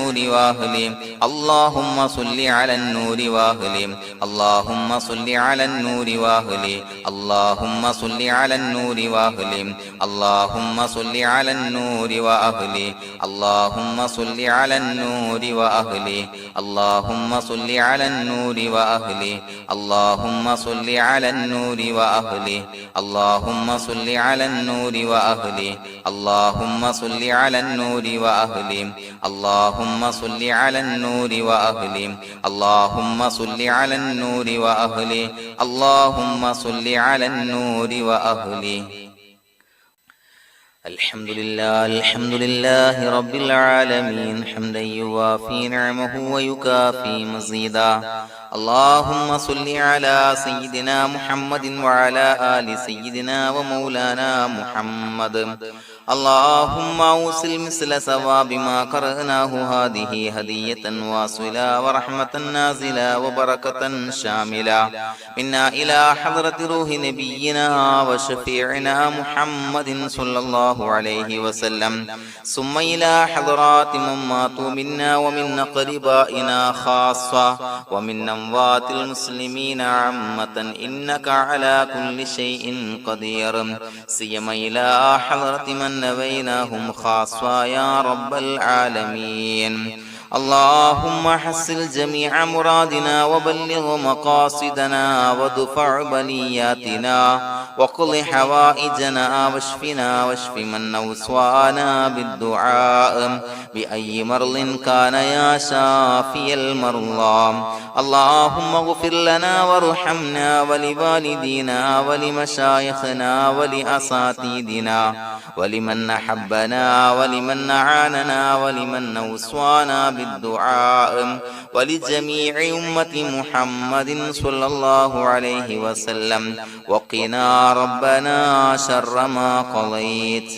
النور وأهله اللهم صل على النور وأهله اللهم صل على النور وأهله اللهم صل على النور وأهله اللهم صل على النور وأهله اللهم صل على النور وأهله اللهم صل على النور وأهله اللهم صل على النور وأهله اللهم صل على النور وأهله اللهم صل على النور وأهله اللهم صل على النور وأهله اللهم صل على النور وأهله اللهم صل على النور وأهله الحمد لله رب العالمين حمدا يوافي نعمه ويكافي مزيدا اللهم صل على سيدنا محمد وعلى آل سيدنا ومولانا محمد اللهم أوصل مثل ثواب ما قرأناه هذه هدية واصلة ورحمة نازلة وبركة شاملة منا إلى حضرة روح نبينا وشفيعنا محمد صلى الله عليه وسلم ثم إلى حضرات من ماتوا منا ومن أقربائنا خاصة ومن أموات المسلمين عامة إنك على كل شيء قدير سيما إلى حضرة من نبيناهم خاصة يا رب العالمين اللهم حصل جميع مرادنا وبلغ مقاصدنا ودفع بلياتنا وقض حوائجنا واشفنا واشف من أوصانا بالدعاء بأي مرض كان يا شافي المرضى اللهم اغفر لنا وارحمنا ولوالدينا ولمشايخنا ولأساتذتنا ولمن أحبنا ولمن أعاننا ولمن أوصانا بالدعاء ولجميع أمة محمد صلى الله عليه وسلم وقنا ربنا شر ما قضيت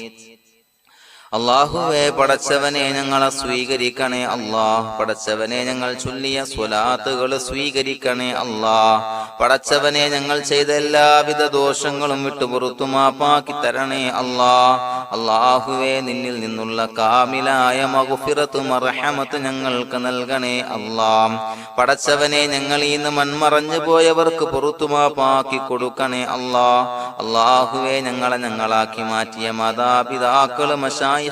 അല്ലാഹുവേ പടച്ചവനെ ഞങ്ങളെ സ്വീകരിക്കണേ അല്ലാഹ് പടച്ചവനെ ഞങ്ങൾ ചൊല്ലിയ സ്വലാത്തുകൾ സ്വീകരിക്കണേ അല്ലാഹ് പടച്ചവനെ ഞങ്ങൾ ചെയ്ത എല്ലാവിധ ദോഷങ്ങളും വിട്ടുപുറത്തു മാപ്പാക്കി തരണേ അല്ലാഹ് അല്ലാഹുവേ നിന്നിൽ നിന്നുള്ള കാമിലായ മഗ്ഫിറത്തും റഹ്മത്ത് ഞങ്ങൾക്ക് നൽകണേ അല്ലാഹ് പടച്ചവനെ ഞങ്ങൾ ഇന്ന് മൺമറഞ്ഞു പോയവർക്ക് പുറത്തു മാപ്പാക്കി കൊടുക്കണേ അല്ലാഹ് അല്ലാഹുവേ ഞങ്ങളാക്കി മാറ്റിയ മാതാപിതാക്കൾ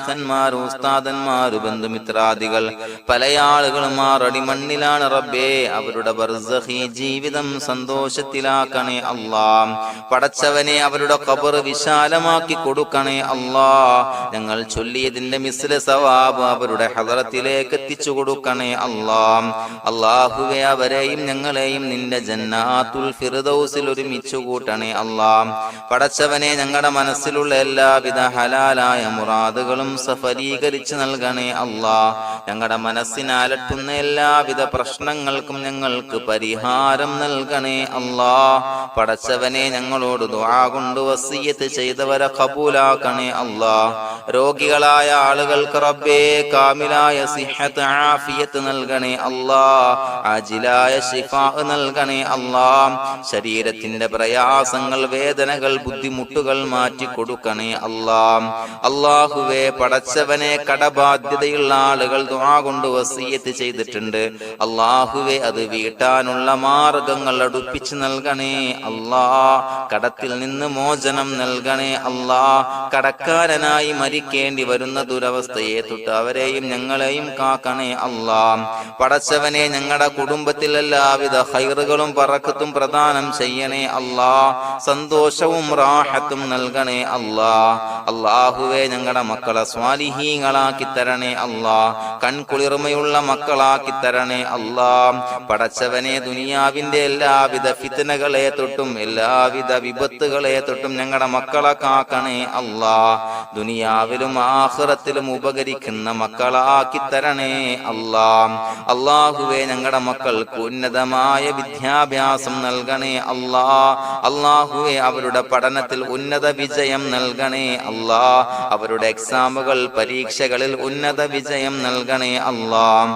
ഖന്മാർ ഉസ്താദന്മാർ ബന്ധുമിത്രാദികൾ പല ആളുകളും ആറടി മണ്ണിലാണ് റബ്ബേ അവരുടെ ബർസഖി ജീവിതം സന്തോഷത്തിലാക്കണേ അല്ലാഹ് പടച്ചവനെ അവരുടെ ഖബർ വിശാലമാക്കി കൊടുക്കണേ അല്ലാഹ് ഞങ്ങൾ ചൊല്ലിയതിന്റെ മിസ്ല സവാബ് അവരുടെ ഹദറത്തിലേക്ക് എത്തിച്ചു കൊടുക്കണേ അല്ലാഹ് അല്ലാഹുവേ അവരെയും ഞങ്ങളെയും നിന്റെ ജന്നാത്തുൽ ഫിർദൗസിൽ ഒരുമിച്ചു കൂട്ടണേ അല്ലാഹ് പടച്ചവനെ ഞങ്ങളുടെ മനസ്സിലുള്ള എല്ലാവിധ ഹലാലായ മുറാദുകളും സഫലീകരിച്ച് നൽകണേ അല്ലാഹ് ഞങ്ങളുടെ മനസ്സിനെ അലട്ടുന്ന എല്ലാവിധ പ്രശ്നങ്ങൾക്കും ഞങ്ങൾക്ക് പരിഹാരം നൽകണേ അല്ലാഹ് പടച്ചവനെ ഞങ്ങളോട് ദുആ കൊണ്ട് വസിയ്യത്ത് ചെയ്തവരെ ഖബൂലാക്കണേ അല്ലാഹ് രോഗികളായ ആളുകൾക്ക് റബ്ബേ കാമിലായ സിഹത്ത് ആഫിയത്ത് നൽകണേ അല്ലാഹ് ആജിലായ ശിഫാ നൽകണേ അല്ലാഹ് ശരീരത്തിന്റെ പ്രയാസങ്ങൾ വേദനകൾ ബുദ്ധിമുട്ടുകൾ മാറ്റി കൊടുക്കണേ അല്ലാഹ് അല്ലാഹുവേ പടച്ചവനെ കടബാധ്യതയുള്ള ആളുകൾ ദുആ കൊണ്ട് വസിയ്യത്ത് ചെയ്തിട്ടുണ്ട് അല്ലാഹുവേ അത് വീട്ടാനുള്ള മാർഗങ്ങൾ അടുപ്പിച്ച് നൽകണേ അല്ലാഹ് കടത്തിൽ നിന്ന് മോചനം നൽകണേ അല്ലാഹ് കടക്കാരനായി മരിക്കേണ്ടി വരുന്ന ദുരവസ്ഥയെ തൊട്ട് അവരെയും ഞങ്ങളെയും കാക്കണേ അല്ലാഹ് പടച്ചവനെ ഞങ്ങളുടെ കുടുംബത്തിൽ എല്ലാവിധ ഖൈറുകളും ബറക്കത്തും പ്രദാനം ചെയ്യണേ അല്ലാഹ് സന്തോഷവും റാഹത്തും നൽകണേ അല്ലാഹ് അല്ലാഹുവേ ഞങ്ങളുടെ മക്കളെ സ്വാലിഹീങ്ങളാക്കി തരണേ അല്ലാഹ് കൺകുളിർമയുള്ള മക്കളാക്കി തരണേ അല്ലാഹ് പടച്ചവനെ ദുനിയാവിന്റെ എല്ലാവിധ ഫിത്നകളെ തൊട്ടും എല്ലാവിധ വിപത്തുകളെ തൊട്ടും ഞങ്ങളുടെ മക്കളെ കാക്കണേ അല്ലാഹ് ദുനിയാവിലും ആഖിറത്തിലും ഉപകരിക്കുന്ന മക്കളാക്കി തരണേ അല്ലാഹ് അല്ലാഹുവേ ഞങ്ങളുടെ മക്കൾക്ക് ഉന്നതമായ വിദ്യാഭ്യാസം നൽകണേ അല്ലാഹ് അല്ലാഹുവേ അവരുടെ പഠനത്തിൽ ഉന്നത വിജയം നൽകണേ അല്ലാഹ് അവരുടെ എക്സാമുകൾ പരീക്ഷകളിൽ ഉന്നത വിജയം നൽകണേ അല്ലാഹ്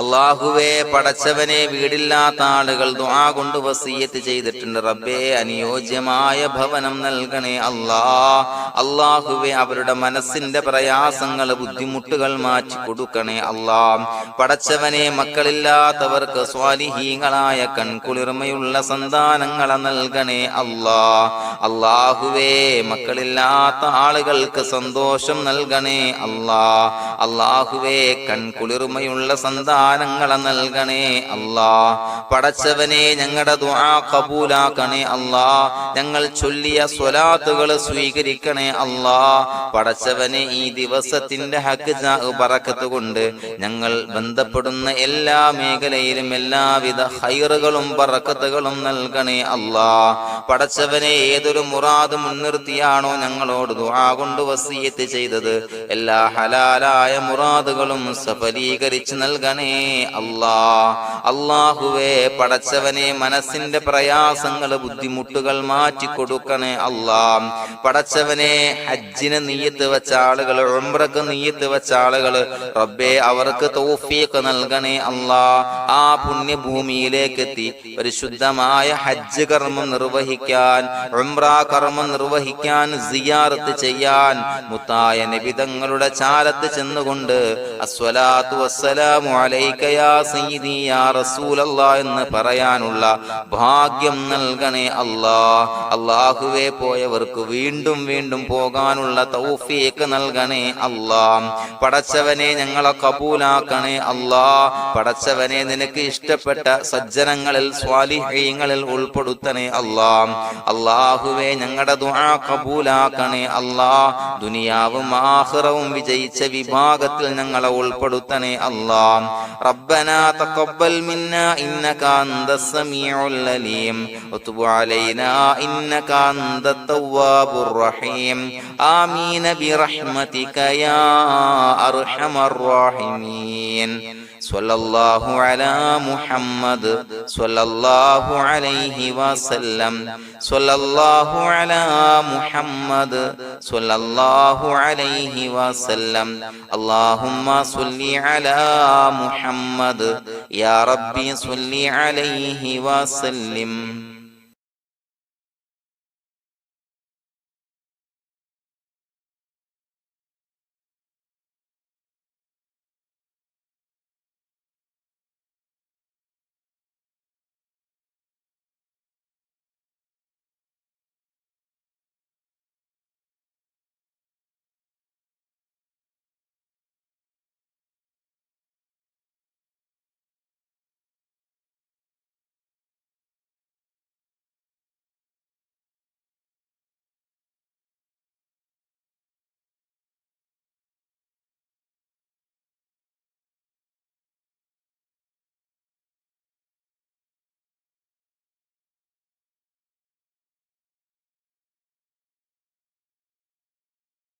അല്ലാഹുവേ പടച്ചവനെ വീടില്ലാത്ത ആളുകൾ ദുആ കൊണ്ട് വസിയത്ത് ചെയ്തിട്ടുണ്ട്. റബ്ബേ അനുയോജ്യമായ ഭവനം നൽകണേ അല്ലാ. അല്ലാഹുവേ അവരുടെ മനസ്സിന്റെ പ്രയാസങ്ങൾ ബുദ്ധിമുട്ടുകൾ മാറ്റി കൊടുക്കണേ അല്ലാ. പടച്ചവനെ മക്കളില്ലാത്തവർക്ക് സ്വാലിഹീങ്ങളായ കൺകുളിർമയുള്ള സന്താനങ്ങളെ നൽകണേ അല്ലാ. അല്ലാഹുവേ മക്കളില്ലാത്ത ആളുകൾക്ക് സന്തോഷം നൽകണേ അല്ലാ. അല്ലാഹുവേ കൺകുളിർമയുള്ള സന്താനങ്ങളെ നൽകണേ അല്ലാ. പടച്ചവനെ ഞങ്ങളുടെ ദുആ ഖബൂലാക്കണേ അല്ലാ. ഞങ്ങൾ ചൊല്ലിയ സ്വലാത്തുകൾ സ്വീകരിക്കണേ അല്ലാ. പടച്ചവനെ ഈ ദിവസത്തിന്റെ ഹക്ക് ബറക്കത്ത് കൊണ്ട് ഞങ്ങൾ ബന്ധപ്പെടുന്ന എല്ലാ മേഖലയിലും എല്ലാവിധ ഖൈറുകളും ബറക്കത്തുകളും നൽകണേ അല്ലാ. പടച്ചവനെ ഏതൊരു മുറാദ് മുൻനിർത്തിയാണോ ഞങ്ങളോട് ദുആ കൊണ്ട് വസിയത്ത് ചെയ്തത് എല്ലാ ഹലാലായ മുറാദുകളും സഫലീകരിച്ച് നൽകണേ അല്ലാ. അല്ലാഹുവേ പടച്ചവനെ മനസ്സിന്റെ പ്രയാസങ്ങൾ ബുദ്ധിമുട്ടുകൾ മാറ്റി കൊടുക്കണേ അല്ലാ. പടച്ചവനെ ഹജ്ജിന് നിയ്യത്ത് വെച്ച ആളുകൾ, ഉംറക്ക് നിയ്യത്ത് വെച്ച ആളുകൾ റബ്ബേ അവർക്ക് തൗഫീഖ് നൽകണേ അല്ലാ. ആ പുണ്യഭൂമിയിലേക്ക് എത്തി പരിശുദ്ധമായ ഹജ്ജ് കർമ്മം നിർവഹിക്കാൻ, ഉംറ കർമ്മം നിർവഹിക്കാൻ, സിയാറത്ത് ചെയ്യാൻ മുത്തായ നബി തങ്ങളുടെ ചാരത്ത് ചെന്നുകൊണ്ട് അസ്സലാത്തു വസ്സലാമു അലൈക യാ സയ്യിദി യാ റസൂലല്ലാഹ് എന്ന് പറയാനുള്ള ഭാഗ്യം നൽകണേ അല്ലാ. അല്ലാഹുവേ പോയവർക്ക് വീണ്ടും വീണ്ടും പോകാനുള്ള തൗഫീഖ് നൽകണേ അല്ലാ. പടച്ചവനെ ഞങ്ങളെ കബൂലാക്കണേ അല്ലാ. പടച്ചവനെ നിനക്ക് ഇഷ്ടപ്പെട്ട സജ്ജനങ്ങളിൽ സ്വാലിഹീങ്ങളിൽ ഉൾപ്പെടുത്തണേ അല്ലാ. അല്ലാഹുവേ ഞങ്ങളുടെ ദുആ കബൂലാക്കണേ അല്ലാ. ദുനിയാവും ആഖിറവും വിജയിച്ച വിഭാഗത്തിൽ ഞങ്ങളെ ഉൾപ്പെടുത്തണേ അല്ലാ. റബ്ബനാ തഖബ്ബൽ മിന്നാ ഇന്നക അൻതസ് സമീഉൽ അലീം വതുബ് അലൈനാ ഇന്നക അൻതത് തവ്വാബുർ റഹീം. ആമീൻ ബിറഹ്മതിക യാ അർഹമർ റഹീമീൻ. സ്വല്ലല്ലാഹു അലാ മുഹമ്മദ് സ്വല്ലല്ലാഹു അലൈഹി വസല്ലം. സ്വല്ലല്ലാഹു അലാ മുഹമ്മദ് സ്വല്ലല്ലാഹു അലൈഹി വസല്ലം. അല്ലാഹുമ്മ സ്വല്ലി അലാ മുഹമ്മദ് യാ റബ്ബി സ്വല്ലി അലൈഹി വസല്ലം.